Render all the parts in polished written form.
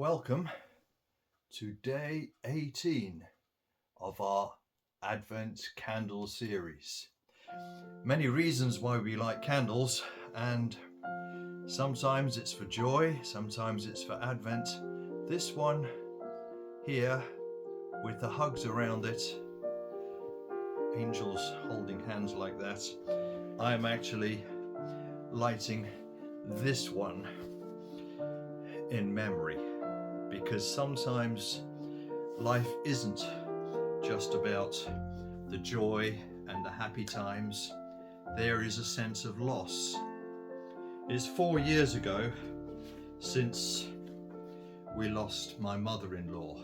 Welcome to day 18 of our Advent candle series. Many reasons why we light candles, and sometimes it's for joy, sometimes it's for Advent. This one here with the hugs around it, angels holding hands like that, I'm actually lighting this one in memory, because sometimes life isn't just about the joy and the happy times. There is a sense of loss. It's 4 years ago since we lost my mother-in-law,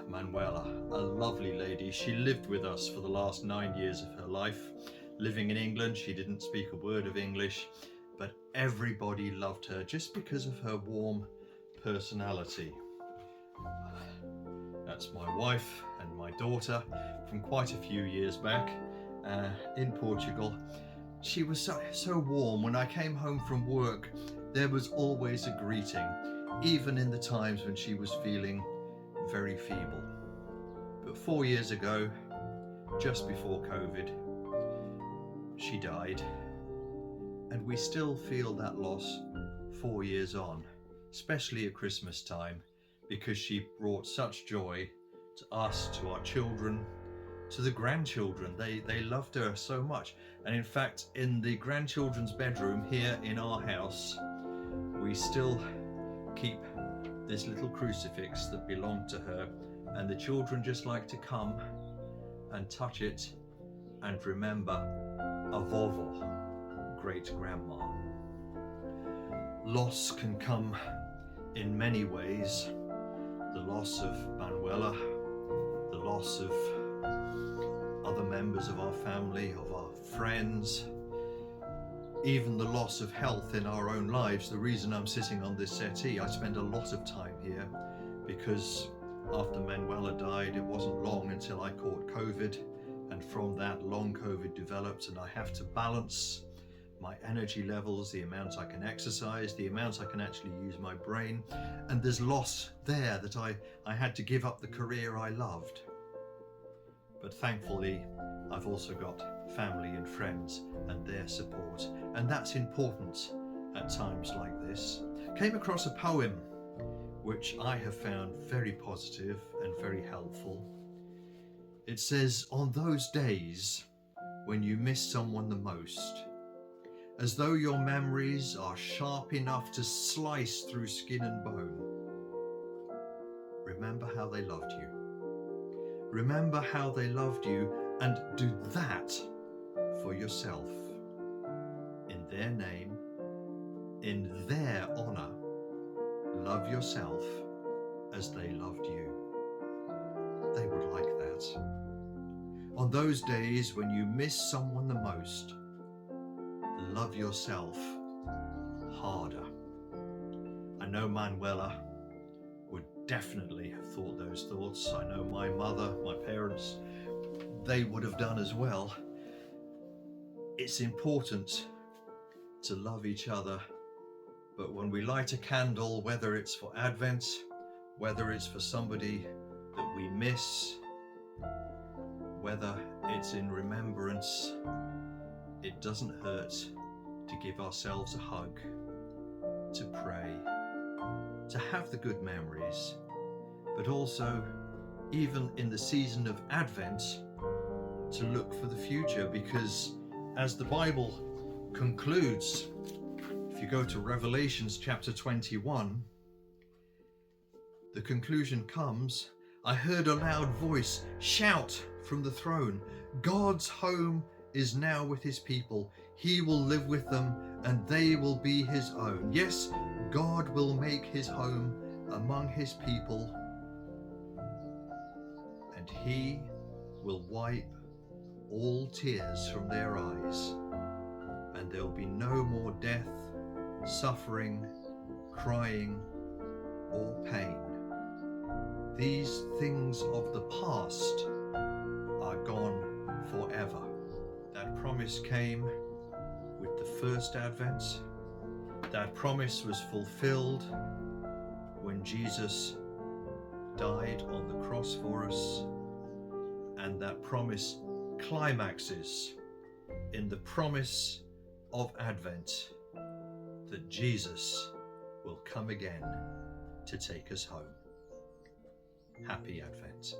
Manuela, a lovely lady. She lived with us for the last 9 years of her life. Living in England, she didn't speak a word of English, but everybody loved her just because of her warm personality. That's my wife and my daughter from quite a few years back in Portugal. She was so warm. When I came home from work, there was always a greeting, even in the times when she was feeling very feeble. But 4 years ago, just before COVID, she died, and we still feel that loss 4 years on, especially at Christmas time, because she brought such joy to us, to our children, to the grandchildren. They loved her so much. And in fact, in the grandchildren's bedroom here in our house, we still keep this little crucifix that belonged to her, and the children just like to come and touch it and remember a vovo, great grandma. Loss can come in many ways. The loss of Manuela, the loss of other members of our family, of our friends, even the loss of health in our own lives. The reason I'm sitting on this settee, I spend a lot of time here because after Manuela died, it wasn't long until I caught COVID, and from that, long COVID developed, and I have to balance my energy levels, the amount I can exercise, the amount I can actually use my brain, and there's loss there that I had to give up the career I loved. But thankfully, I've also got family and friends and their support, and that's important at times like this. Came across a poem which I have found very positive and very helpful. It says, "On those days when you miss someone the most, as though your memories are sharp enough to slice through skin and bone, remember how they loved you. Remember how they loved you, and do that for yourself. In their name, in their honor, love yourself as they loved you." They would like that. On those days when you miss someone the most, love yourself harder. I know Manuela would definitely have thought those thoughts. I know my mother, my parents, they would have done as well. It's important to love each other, but when we light a candle, whether it's for Advent, whether it's for somebody that we miss, whether it's in remembrance, it doesn't hurt to give ourselves a hug, to pray, to have the good memories, but also, even in the season of Advent, to look for the future, because as the Bible concludes, if you go to Revelations chapter 21, the conclusion comes, "I heard a loud voice shout from the throne, 'God's home is now with his people. He will live with them, and they will be his own. Yes, God will make his home among his people, and he will wipe all tears from their eyes, and there will be no more death, suffering, crying, or pain. These things of the past are gone forever." That promise came with the first Advent. That promise was fulfilled when when Jesus died on the cross for us, and that promise climaxes in the promise of Advent that Jesus will come again to take us home. Happy Advent.